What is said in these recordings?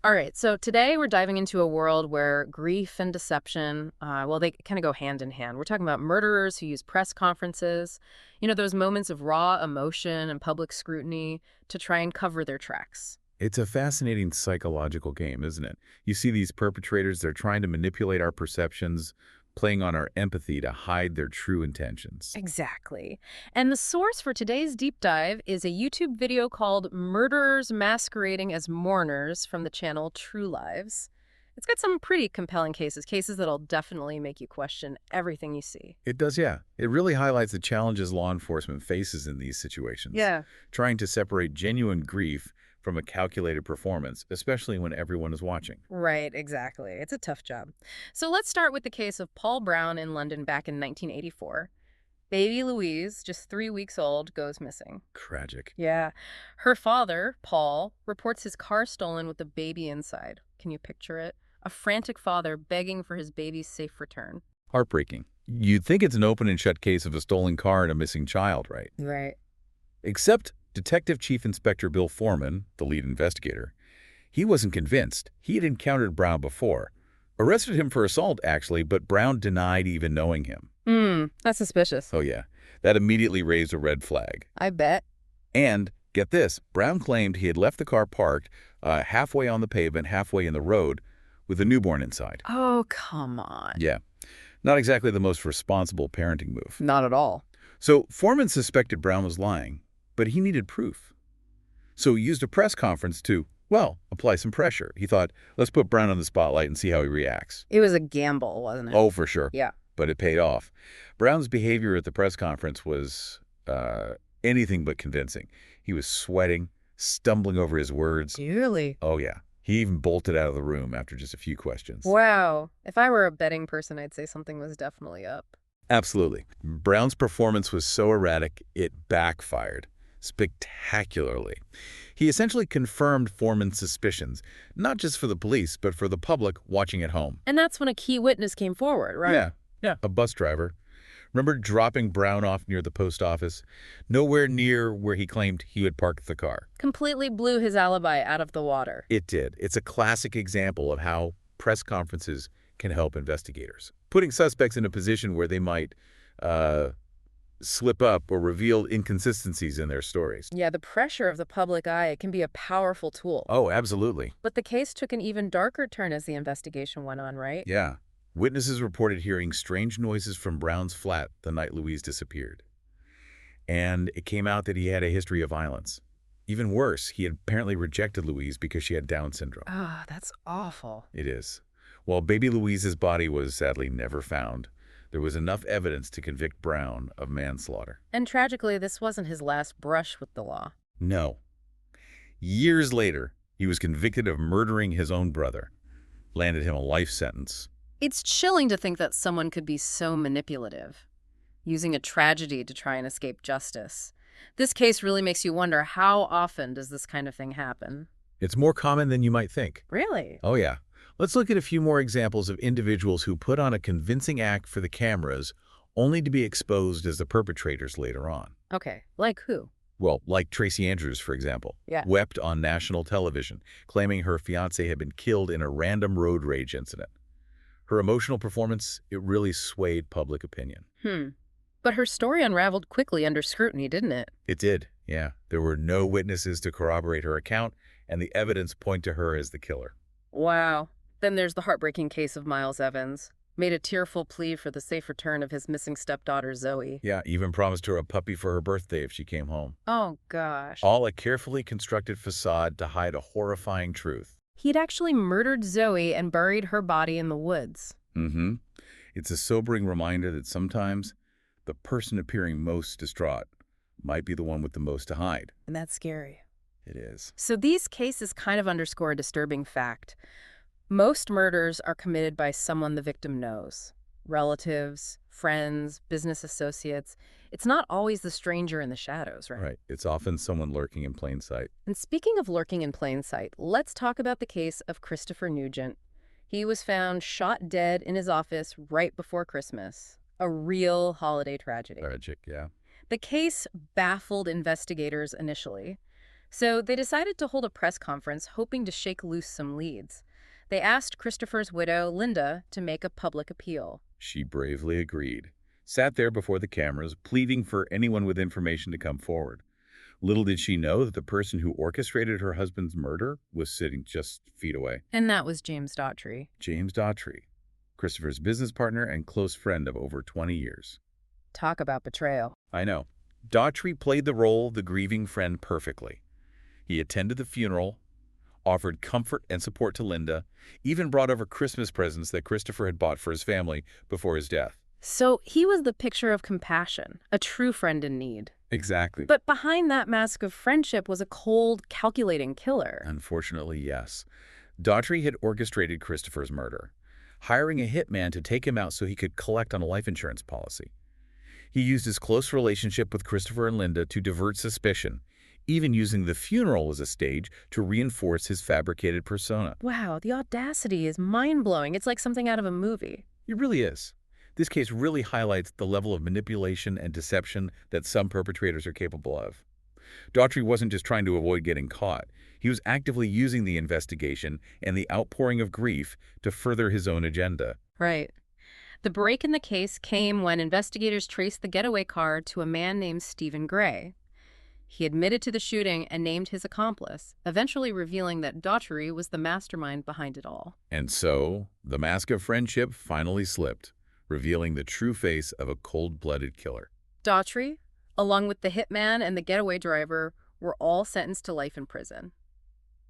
All right, so today we're diving into a world where grief and deception, well, they kind of go hand in hand. We're talking about murderers who use press conferences, those moments of raw emotion and public scrutiny to try and cover their tracks. It's a fascinating psychological game, isn't it? You see these perpetrators, they're trying to manipulate our perceptions, playing on our empathy to hide their true intentions. Exactly. And the source for today's deep dive is a YouTube video called Murderers Masquerading as Mourners from the channel True Lives. It's got some pretty compelling cases that'll definitely make you question everything you see. It does, yeah. It really highlights the challenges law enforcement faces in these situations, Yeah. trying to separate genuine grief from a calculated performance, especially when everyone is watching. Right, exactly. It's a tough job. So let's start with the case of Paul Brown in London back in 1984. Baby Louise, just 3 weeks old, goes missing. Tragic. Yeah. Her father, Paul, reports his car stolen with the baby inside. Can you picture it? A frantic father begging for his baby's safe return. Heartbreaking. You'd think it's an open and shut case of a stolen car and a missing child, right? Right. Except Detective Chief Inspector Bill Foreman, the lead investigator, he wasn't convinced. He had encountered Brown before. Arrested him for assault, actually, but Brown denied even knowing him. That's suspicious. Oh, yeah. That immediately raised a red flag. I bet. And, get this, Brown claimed he had left the car parked halfway on the pavement, halfway in the road, with a newborn inside. Oh, come on. Yeah. Not exactly the most responsible parenting move. Not at all. So Foreman suspected Brown was lying, but he needed proof. So he used a press conference to, well, apply some pressure. He thought, let's put Brown on the spotlight and see how he reacts. It was a gamble, wasn't it? Oh, for sure. Yeah. But it paid off. Brown's behavior at the press conference was anything but convincing. He was sweating, stumbling over his words. Really? Oh, yeah. He even bolted out of the room after just a few questions. Wow. If I were a betting person, I'd say something was definitely up. Absolutely. Brown's performance was so erratic, it backfired spectacularly. He essentially confirmed Foreman's suspicions, not just for the police, but for the public watching at home. And that's when a key witness came forward, right? Yeah. A bus driver. Remember dropping Brown off near the post office? Nowhere near where he claimed he had parked the car. Completely blew his alibi out of the water. It did. It's a classic example of how press conferences can help investigators, putting suspects in a position where they might slip up or reveal inconsistencies in their stories. Yeah, the pressure of the public eye can be a powerful tool. Oh, absolutely. But the case took an even darker turn as the investigation went on, right? Yeah. Witnesses reported hearing strange noises from Brown's flat the night Louise disappeared. And it came out that he had a history of violence. Even worse, he had apparently rejected Louise because she had Down syndrome. Ah, that's awful. It is. While baby Louise's body was sadly never found, there was enough evidence to convict Brown of manslaughter. And tragically, this wasn't his last brush with the law. No. Years later, he was convicted of murdering his own brother, landed him a life sentence. It's chilling to think that someone could be so manipulative, using a tragedy to try and escape justice. This case really makes you wonder, how often does this kind of thing happen? It's more common than you might think. Really? Oh, yeah. Let's look at a few more examples of individuals who put on a convincing act for the cameras, only to be exposed as the perpetrators later on. Okay, like who? Well, like Tracy Andrews, for example, Yeah. wept on national television, claiming her fiancé had been killed in a random road rage incident. Her emotional performance, it really swayed public opinion. But her story unraveled quickly under scrutiny, didn't it? It did, yeah. There were no witnesses to corroborate her account, and the evidence point to her as the killer. Wow. Then there's the heartbreaking case of Miles Evans. Made a tearful plea for the safe return of his missing stepdaughter, Zoe. Yeah, even promised her a puppy for her birthday if she came home. Oh, gosh. All a carefully constructed facade to hide a horrifying truth. He'd actually murdered Zoe and buried her body in the woods. It's a sobering reminder that sometimes the person appearing most distraught might be the one with the most to hide. And that's scary. It is. So these cases kind of underscore a disturbing fact. Most murders are committed by someone the victim knows. Relatives, friends, business associates. It's not always the stranger in the shadows, right? Right. It's often someone lurking in plain sight. And speaking of lurking in plain sight, let's talk about the case of Christopher Nugent. He was found shot dead in his office right before Christmas. A real holiday tragedy. Tragic, yeah. The case baffled investigators initially. So they decided to hold a press conference hoping to shake loose some leads. They asked Christopher's widow, Linda, to make a public appeal. She bravely agreed, sat there before the cameras, pleading for anyone with information to come forward. Little did she know that the person who orchestrated her husband's murder was sitting just feet away. And that was James Daughtry. James Daughtry, Christopher's business partner and close friend of over 20 years. Talk about betrayal. I know. Daughtry played the role of the grieving friend perfectly. He attended the funeral, offered comfort and support to Linda, even brought over Christmas presents that Christopher had bought for his family before his death. So he was the picture of compassion, a true friend in need. Exactly. But behind that mask of friendship was a cold, calculating killer. Unfortunately, yes. Daughtry had orchestrated Christopher's murder, hiring a hitman to take him out so he could collect on a life insurance policy. He used his close relationship with Christopher and Linda to divert suspicion, even using the funeral as a stage to reinforce his fabricated persona. Wow, the audacity is mind-blowing. It's like something out of a movie. It really is. This case really highlights the level of manipulation and deception that some perpetrators are capable of. Daughtry wasn't just trying to avoid getting caught. He was actively using the investigation and the outpouring of grief to further his own agenda. Right. The break in the case came when investigators traced the getaway car to a man named Stephen Gray. He admitted to the shooting and named his accomplice, eventually revealing that Daughtry was the mastermind behind it all. And so, the mask of friendship finally slipped, revealing the true face of a cold-blooded killer. Daughtry, along with the hitman and the getaway driver, were all sentenced to life in prison.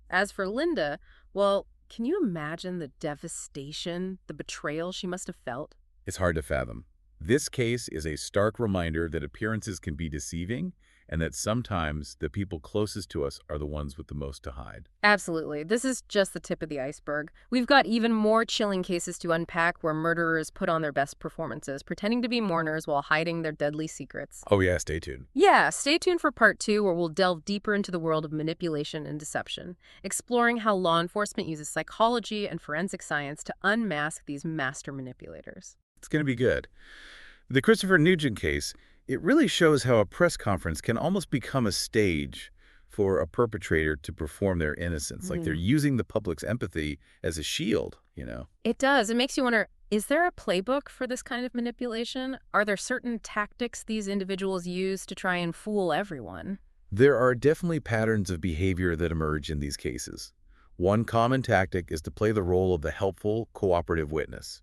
As for Linda, well, can you imagine the devastation, the betrayal she must have felt? It's hard to fathom. This case is a stark reminder that appearances can be deceiving and that sometimes the people closest to us are the ones with the most to hide. Absolutely. This is just the tip of the iceberg. We've got even more chilling cases to unpack where murderers put on their best performances, pretending to be mourners while hiding their deadly secrets. Oh yeah, stay tuned. Yeah, stay tuned for part 2 where we'll delve deeper into the world of manipulation and deception, exploring how law enforcement uses psychology and forensic science to unmask these master manipulators. It's going to be good. The Christopher Nugent case, it really shows how a press conference can almost become a stage for a perpetrator to perform their innocence. Like they're using the public's empathy as a shield, you know? It does. It makes you wonder, is there a playbook for this kind of manipulation? Are there certain tactics these individuals use to try and fool everyone? There are definitely patterns of behavior that emerge in these cases. One common tactic is to play the role of the helpful, cooperative witness.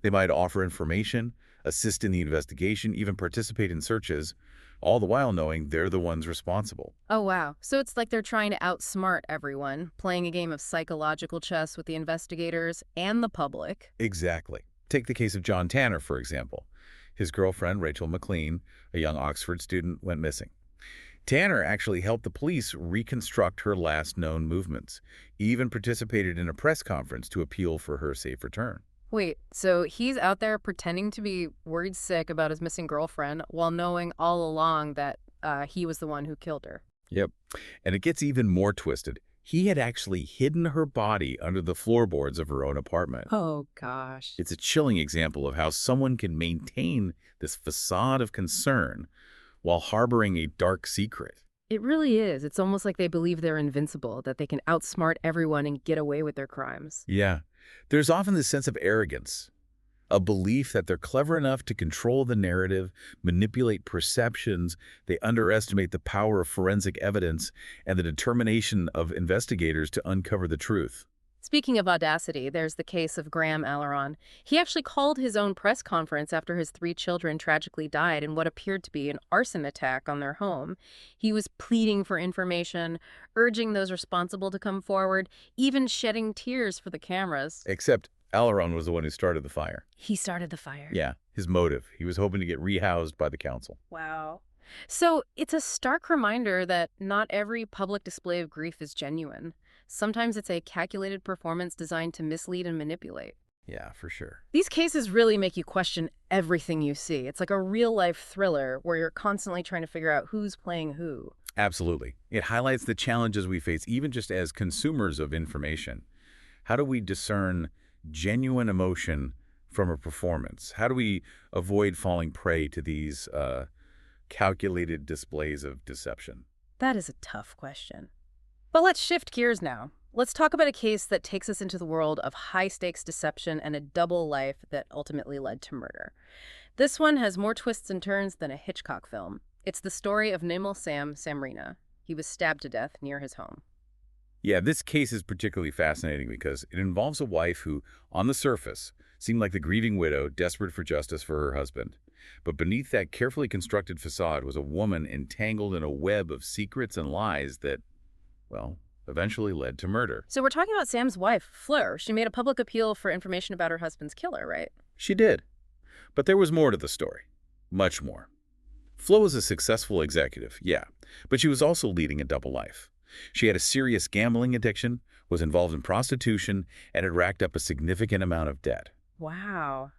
They might offer information, assist in the investigation, even participate in searches, all the while knowing they're the ones responsible. Oh, wow. So it's like they're trying to outsmart everyone, playing a game of psychological chess with the investigators and the public. Exactly. Take the case of John Tanner, for example. His girlfriend, Rachel McLean, a young Oxford student, went missing. Tanner actually helped the police reconstruct her last known movements, even participated in a press conference to appeal for her safe return. Wait, so he's out there pretending to be worried sick about his missing girlfriend while knowing all along that he was the one who killed her. Yep. And it gets even more twisted. He had actually hidden her body under the floorboards of her own apartment. Oh, gosh. It's a chilling example of how someone can maintain this facade of concern while harboring a dark secret. It really is. It's almost like they believe they're invincible, that they can outsmart everyone and get away with their crimes. Yeah. There's often this sense of arrogance, a belief that they're clever enough to control the narrative, manipulate perceptions. They underestimate the power of forensic evidence and the determination of investigators to uncover the truth. Speaking of audacity, there's the case of Graham Alleron. He actually called his own press conference after his 3 children tragically died in what appeared to be an arson attack on their home. He was pleading for information, urging those responsible to come forward, even shedding tears for the cameras. Except Alleron was the one who started the fire. He started the fire. Yeah, his motive. He was hoping to get rehoused by the council. Wow. So it's a stark reminder that not every public display of grief is genuine. Sometimes it's a calculated performance designed to mislead and manipulate. Yeah, for sure. These cases really make you question everything you see. It's like a real-life thriller where you're constantly trying to figure out who's playing who. Absolutely. It highlights the challenges we face even just as consumers of information. How do we discern genuine emotion from a performance? How do we avoid falling prey to these calculated displays of deception? That is a tough question. But let's shift gears now. Let's talk about a case that takes us into the world of high-stakes deception and a double life that ultimately led to murder. This one has more twists and turns than a Hitchcock film. It's the story of Nimel Sam Samrina. He was stabbed to death near his home. Yeah, this case is particularly fascinating because it involves a wife who, on the surface, seemed like the grieving widow desperate for justice for her husband. But beneath that carefully constructed facade was a woman entangled in a web of secrets and lies that, well, eventually led to murder. So we're talking about Sam's wife, Fleur. She made a public appeal for information about her husband's killer, right? She did. But there was more to the story. Much more. Flo was a successful executive, yeah, but she was also leading a double life. She had a serious gambling addiction, was involved in prostitution, and had racked up a significant amount of debt. Wow.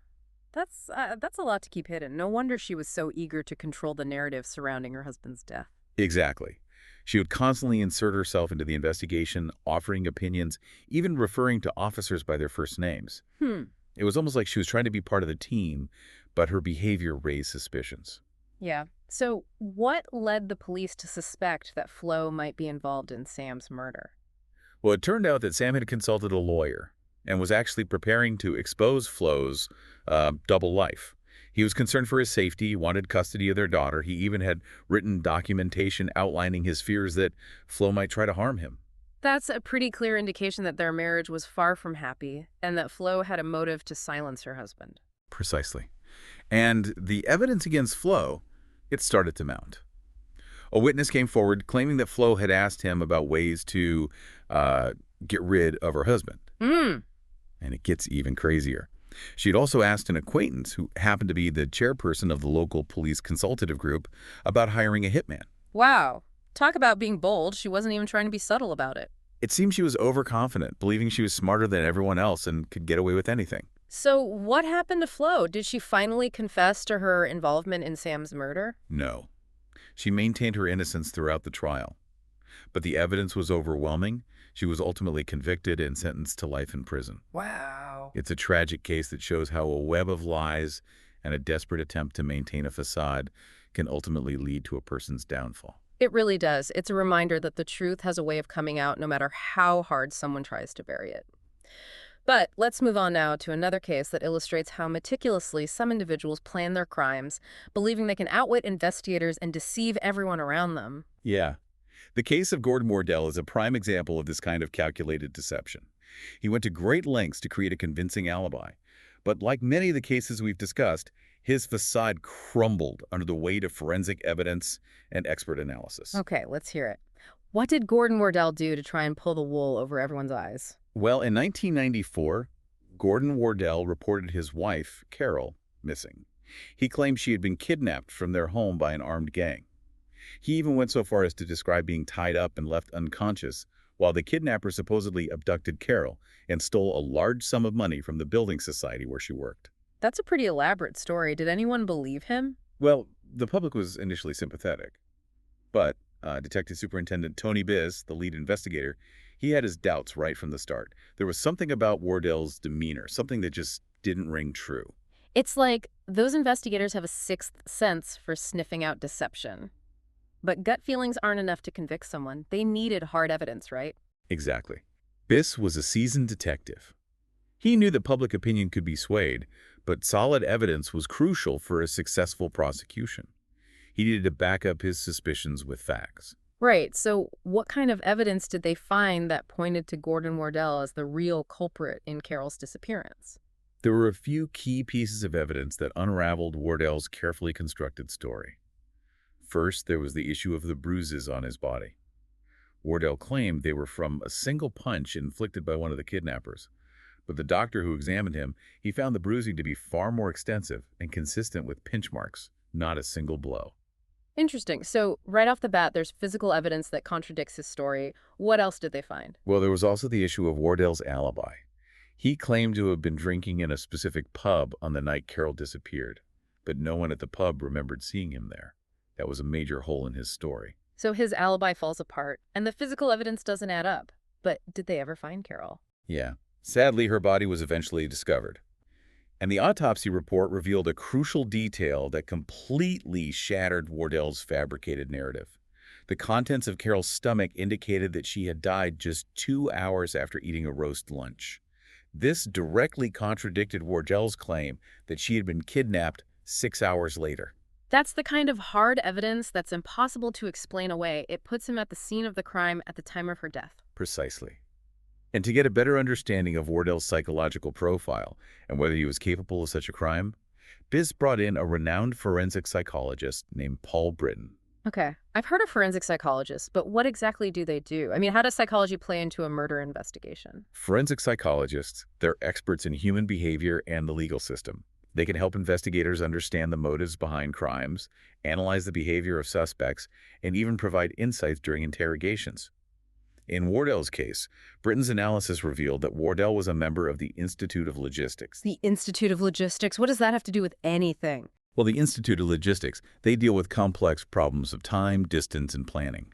That's a lot to keep hidden. No wonder she was so eager to control the narrative surrounding her husband's death. Exactly. She would constantly insert herself into the investigation, offering opinions, even referring to officers by their first names. Hmm. It was almost like she was trying to be part of the team, but her behavior raised suspicions. Yeah. So what led the police to suspect that Flo might be involved in Sam's murder? Well, it turned out that Sam had consulted a lawyer and was actually preparing to expose Flo's double life. He was concerned for his safety, wanted custody of their daughter. He even had written documentation outlining his fears that Flo might try to harm him. That's a pretty clear indication that their marriage was far from happy and that Flo had a motive to silence her husband. Precisely. And the evidence against Flo, it started to mount. A witness came forward claiming that Flo had asked him about ways to get rid of her husband. Hmm. And it gets even crazier. She had also asked an acquaintance who happened to be the chairperson of the local police consultative group about hiring a hitman. Wow. Talk about being bold. She wasn't even trying to be subtle about it. It seemed she was overconfident, believing she was smarter than everyone else and could get away with anything. So what happened to Flo? Did she finally confess to her involvement in Sam's murder? No. She maintained her innocence throughout the trial. But the evidence was overwhelming. She was ultimately convicted and sentenced to life in prison. Wow. It's a tragic case that shows how a web of lies and a desperate attempt to maintain a facade can ultimately lead to a person's downfall. It really does. It's a reminder that the truth has a way of coming out no matter how hard someone tries to bury it. But let's move on now to another case that illustrates how meticulously some individuals plan their crimes, believing they can outwit investigators and deceive everyone around them. Yeah. The case of Gordon Wardell is a prime example of this kind of calculated deception. He went to great lengths to create a convincing alibi. But like many of the cases we've discussed, his facade crumbled under the weight of forensic evidence and expert analysis. Okay, let's hear it. What did Gordon Wardell do to try and pull the wool over everyone's eyes? Well, in 1994, Gordon Wardell reported his wife, Carol, missing. He claimed she had been kidnapped from their home by an armed gang. He even went so far as to describe being tied up and left unconscious, while the kidnapper supposedly abducted Carol and stole a large sum of money from the building society where she worked. That's a pretty elaborate story. Did anyone believe him? Well, the public was initially sympathetic, but Detective Superintendent Tony Biz, the lead investigator, he had his doubts right from the start. There was something about Wardell's demeanor, something that just didn't ring true. It's like those investigators have a sixth sense for sniffing out deception. But gut feelings aren't enough to convict someone. They needed hard evidence, right? Exactly. Biss was a seasoned detective. He knew that public opinion could be swayed, but solid evidence was crucial for a successful prosecution. He needed to back up his suspicions with facts. Right. So what kind of evidence did they find that pointed to Gordon Wardell as the real culprit in Carol's disappearance? There were a few key pieces of evidence that unraveled Wardell's carefully constructed story. First, there was the issue of the bruises on his body. Wardell claimed they were from a single punch inflicted by one of the kidnappers. But the doctor who examined him, he found the bruising to be far more extensive and consistent with pinch marks, not a single blow. Interesting. So right off the bat, there's physical evidence that contradicts his story. What else did they find? Well, there was also the issue of Wardell's alibi. He claimed to have been drinking in a specific pub on the night Carol disappeared, but no one at the pub remembered seeing him there. That was a major hole in his story. So his alibi falls apart, and the physical evidence doesn't add up. But did they ever find Carol? Yeah. Sadly, her body was eventually discovered. And the autopsy report revealed a crucial detail that completely shattered Wardell's fabricated narrative. The contents of Carol's stomach indicated that she had died just 2 hours after eating a roast lunch. This directly contradicted Wardell's claim that she had been kidnapped 6 hours later. That's the kind of hard evidence that's impossible to explain away. It puts him at the scene of the crime at the time of her death. Precisely. And to get a better understanding of Wardell's psychological profile and whether he was capable of such a crime, Biz brought in a renowned forensic psychologist named Paul Britton. Okay. I've heard of forensic psychologists, but what exactly do they do? I mean, how does psychology play into a murder investigation? Forensic psychologists, they're experts in human behavior and the legal system. They can help investigators understand the motives behind crimes, analyze the behavior of suspects, and even provide insights during interrogations. In Wardell's case, Britton's analysis revealed that Wardell was a member of the Institute of Logistics. The Institute of Logistics, what does that have to do with anything? Well, the Institute of Logistics, they deal with complex problems of time, distance, and planning.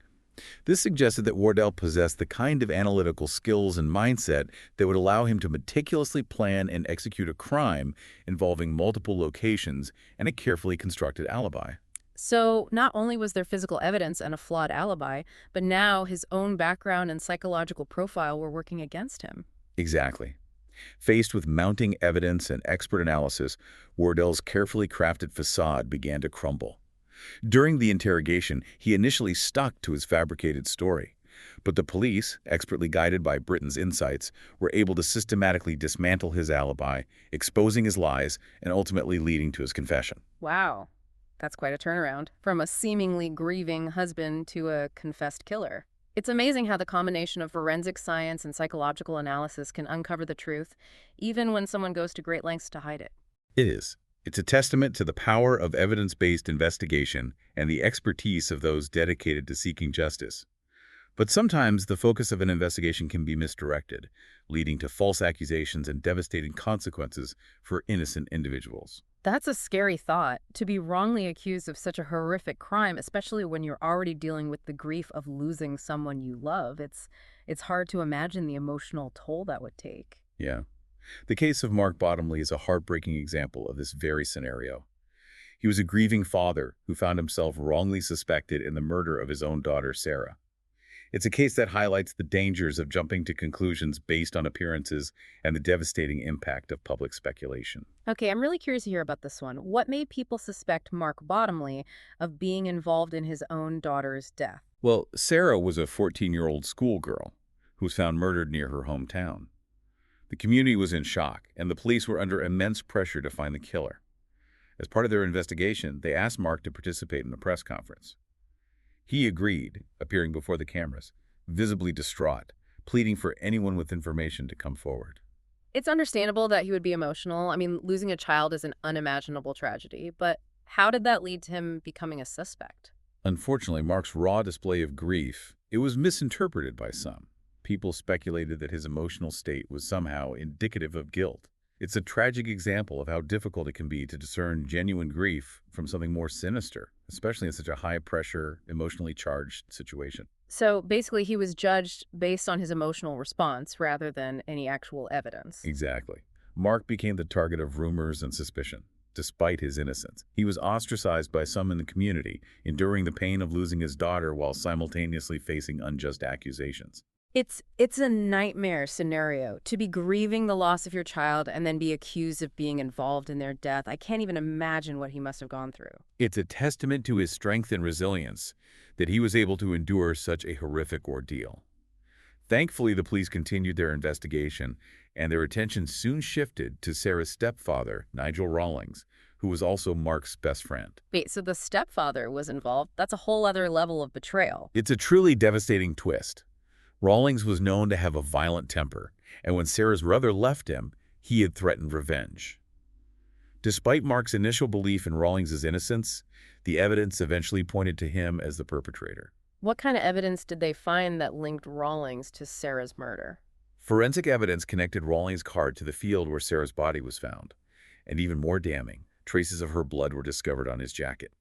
This suggested that Wardell possessed the kind of analytical skills and mindset that would allow him to meticulously plan and execute a crime involving multiple locations and a carefully constructed alibi. So not only was there physical evidence and a flawed alibi, but now his own background and psychological profile were working against him. Exactly. Faced with mounting evidence and expert analysis, Wardell's carefully crafted facade began to crumble. During the interrogation, he initially stuck to his fabricated story. But the police, expertly guided by Britton's insights, were able to systematically dismantle his alibi, exposing his lies, and ultimately leading to his confession. Wow, that's quite a turnaround. From a seemingly grieving husband to a confessed killer. It's amazing how the combination of forensic science and psychological analysis can uncover the truth, even when someone goes to great lengths to hide it. It is. It's a testament to the power of evidence-based investigation and the expertise of those dedicated to seeking justice. But sometimes the focus of an investigation can be misdirected, leading to false accusations and devastating consequences for innocent individuals. That's a scary thought, to be wrongly accused of such a horrific crime, especially when you're already dealing with the grief of losing someone you love. It's hard to imagine the emotional toll that would take. Yeah. The case of Mark Bottomley is a heartbreaking example of this very scenario. He was a grieving father who found himself wrongly suspected in the murder of his own daughter, Sarah. It's a case that highlights the dangers of jumping to conclusions based on appearances and the devastating impact of public speculation. Okay, I'm really curious to hear about this one. What made people suspect Mark Bottomley of being involved in his own daughter's death? Well, Sarah was a 14-year-old schoolgirl who was found murdered near her hometown. The community was in shock, and the police were under immense pressure to find the killer. As part of their investigation, they asked Mark to participate in a press conference. He agreed, appearing before the cameras, visibly distraught, pleading for anyone with information to come forward. It's understandable that he would be emotional. I mean, losing a child is an unimaginable tragedy, but how did that lead to him becoming a suspect? Unfortunately, Mark's raw display of grief, it was misinterpreted by some. People speculated that his emotional state was somehow indicative of guilt. It's a tragic example of how difficult it can be to discern genuine grief from something more sinister, especially in such a high-pressure, emotionally charged situation. So basically, he was judged based on his emotional response rather than any actual evidence. Exactly. Mark became the target of rumors and suspicion. Despite his innocence, he was ostracized by some in the community, enduring the pain of losing his daughter while simultaneously facing unjust accusations. It's a nightmare scenario to be grieving the loss of your child and then be accused of being involved in their death. I can't even imagine what he must have gone through. It's a testament to his strength and resilience that he was able to endure such a horrific ordeal. Thankfully, the police continued their investigation, and their attention soon shifted to Sarah's stepfather, Nigel Rawlings, who was also Mark's best friend. Wait, so the stepfather was involved? That's a whole other level of betrayal. It's a truly devastating twist. Rawlings was known to have a violent temper, and when Sarah's brother left him, he had threatened revenge. Despite Mark's initial belief in Rawlings' innocence, the evidence eventually pointed to him as the perpetrator. What kind of evidence did they find that linked Rawlings to Sarah's murder? Forensic evidence connected Rawlings' car to the field where Sarah's body was found, and even more damning, traces of her blood were discovered on his jacket.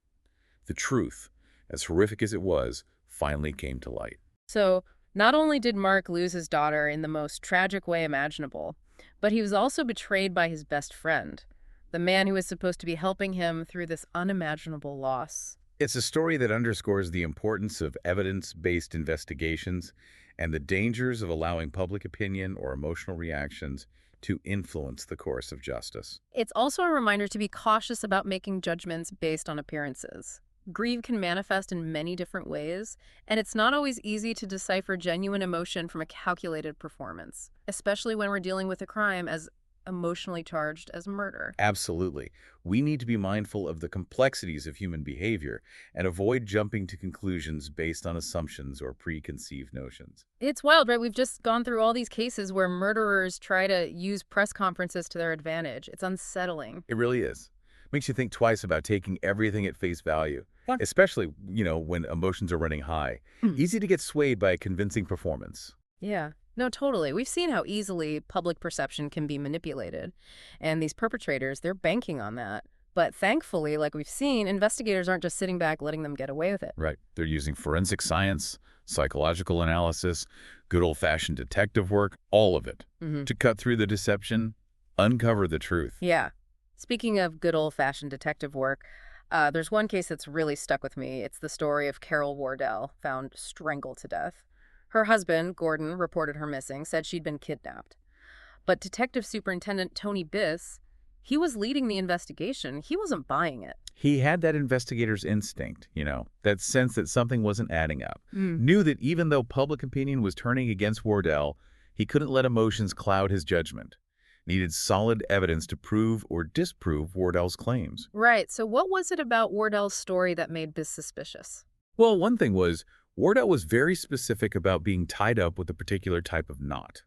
The truth, as horrific as it was, finally came to light. So, not only did Mark lose his daughter in the most tragic way imaginable, but he was also betrayed by his best friend, the man who was supposed to be helping him through this unimaginable loss. It's a story that underscores the importance of evidence-based investigations and the dangers of allowing public opinion or emotional reactions to influence the course of justice. It's also a reminder to be cautious about making judgments based on appearances. Grief can manifest in many different ways, and it's not always easy to decipher genuine emotion from a calculated performance, especially when we're dealing with a crime as emotionally charged as murder. Absolutely. We need to be mindful of the complexities of human behavior and avoid jumping to conclusions based on assumptions or preconceived notions. It's wild, right? We've just gone through all these cases where murderers try to use press conferences to their advantage. It's unsettling. It really is. Makes you think twice about taking everything at face value, Yeah. especially, when emotions are running high. Hmm. Easy to get swayed by a convincing performance. Yeah. No, totally. We've seen how easily public perception can be manipulated. And these perpetrators, they're banking on that. But thankfully, like we've seen, investigators aren't just sitting back letting them get away with it. Right. They're using forensic science, psychological analysis, good old-fashioned detective work, all of it, Hmm. to cut through the deception, uncover the truth. Yeah. Speaking of good old-fashioned detective work, there's one case that's really stuck with me. It's the story of Carol Wardell, found strangled to death. Her husband, Gordon, reported her missing, said she'd been kidnapped. But Detective Superintendent Tony Biss, he was leading the investigation. He wasn't buying it. He had that investigator's instinct, that sense that something wasn't adding up. Mm. Knew that even though public opinion was turning against Wardell, he couldn't let emotions cloud his judgment. Needed solid evidence to prove or disprove Wardell's claims. Right. So what was it about Wardell's story that made Biss suspicious? Well, one thing was, Wardell was very specific about being tied up with a particular type of knot,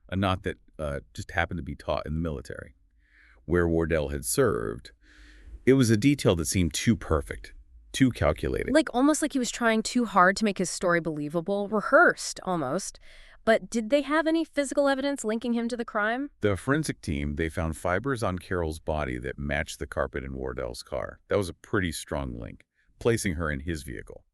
a knot that just happened to be taught in the military. Where Wardell had served, it was a detail that seemed too perfect, too calculated. Like almost like he was trying too hard to make his story believable, rehearsed almost. But did they have any physical evidence linking him to the crime? The forensic team, they found fibers on Carol's body that matched the carpet in Wardell's car. That was a pretty strong link, placing her in his vehicle,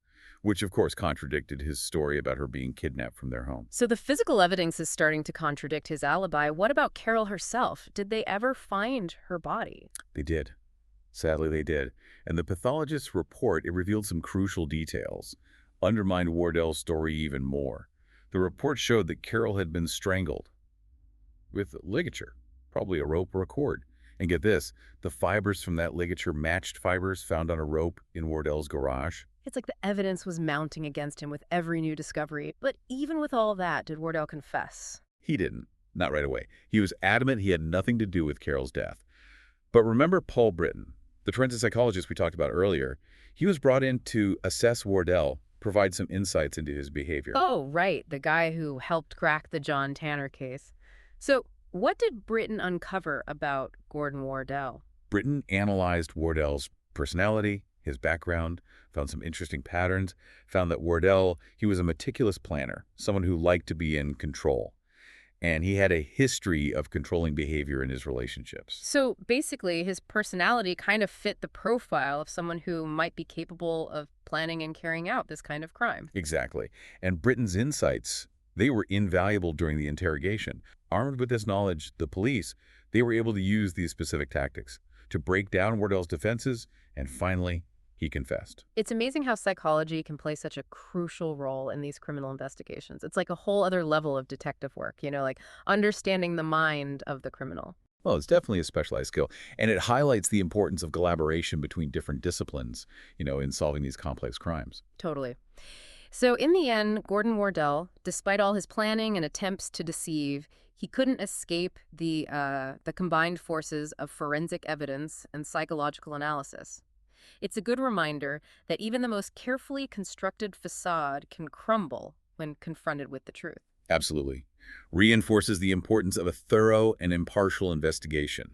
which of course contradicted his story about her being kidnapped from their home. So the physical evidence is starting to contradict his alibi. What about Carol herself? Did they ever find her body? They did. Sadly, they did. And the pathologist's report, it revealed some crucial details, undermined Wardell's story even more. The report showed that Carol had been strangled with ligature, probably a rope or a cord. And get this, the fibers from that ligature matched fibers found on a rope in Wardell's garage. It's like the evidence was mounting against him with every new discovery. But even with all that, did Wardell confess? He didn't. Not right away. He was adamant he had nothing to do with Carol's death. But remember Paul Britton, the forensic psychologist we talked about earlier? He was brought in to assess Wardell, provide some insights into his behavior. Oh, right. The guy who helped crack the John Tanner case. So what did Britton uncover about Gordon Wardell? Britton analyzed Wardell's personality, his background, found some interesting patterns, found that Wardell, he was a meticulous planner, someone who liked to be in control. And he had a history of controlling behavior in his relationships. So basically, his personality kind of fit the profile of someone who might be capable of planning and carrying out this kind of crime. Exactly. And Britton's insights, they were invaluable during the interrogation. Armed with this knowledge, the police, they were able to use these specific tactics to break down Wardell's defenses, and finally, he confessed. It's amazing how psychology can play such a crucial role in these criminal investigations. It's like a whole other level of detective work, like understanding the mind of the criminal. Well, it's definitely a specialized skill, and it highlights the importance of collaboration between different disciplines, in solving these complex crimes. Totally. So in the end, Gordon Wardell, despite all his planning and attempts to deceive, he couldn't escape the combined forces of forensic evidence and psychological analysis. It's a good reminder that even the most carefully constructed facade can crumble when confronted with the truth. Absolutely. Reinforces the importance of a thorough and impartial investigation,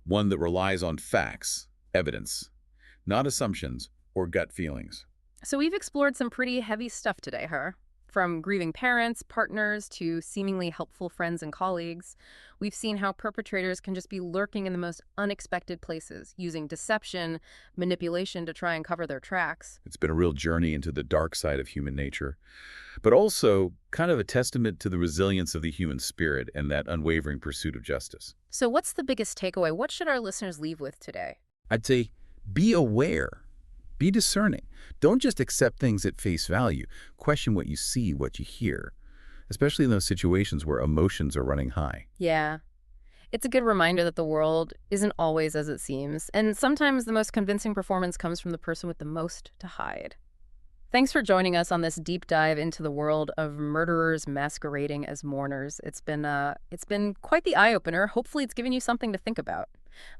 one that relies on facts, evidence, not assumptions or gut feelings. So we've explored some pretty heavy stuff today, huh? From grieving parents, partners, to seemingly helpful friends and colleagues. We've seen how perpetrators can just be lurking in the most unexpected places, using deception, manipulation to try and cover their tracks. It's been a real journey into the dark side of human nature, but also kind of a testament to the resilience of the human spirit and that unwavering pursuit of justice. So what's the biggest takeaway? What should our listeners leave with today? I'd say be aware. Be discerning. Don't just accept things at face value. Question what you see, what you hear, especially in those situations where emotions are running high. Yeah. It's a good reminder that the world isn't always as it seems, and sometimes the most convincing performance comes from the person with the most to hide. Thanks for joining us on this deep dive into the world of murderers masquerading as mourners. It's been quite the eye-opener. Hopefully it's given you something to think about.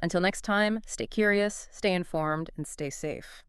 Until next time, stay curious, stay informed, and stay safe.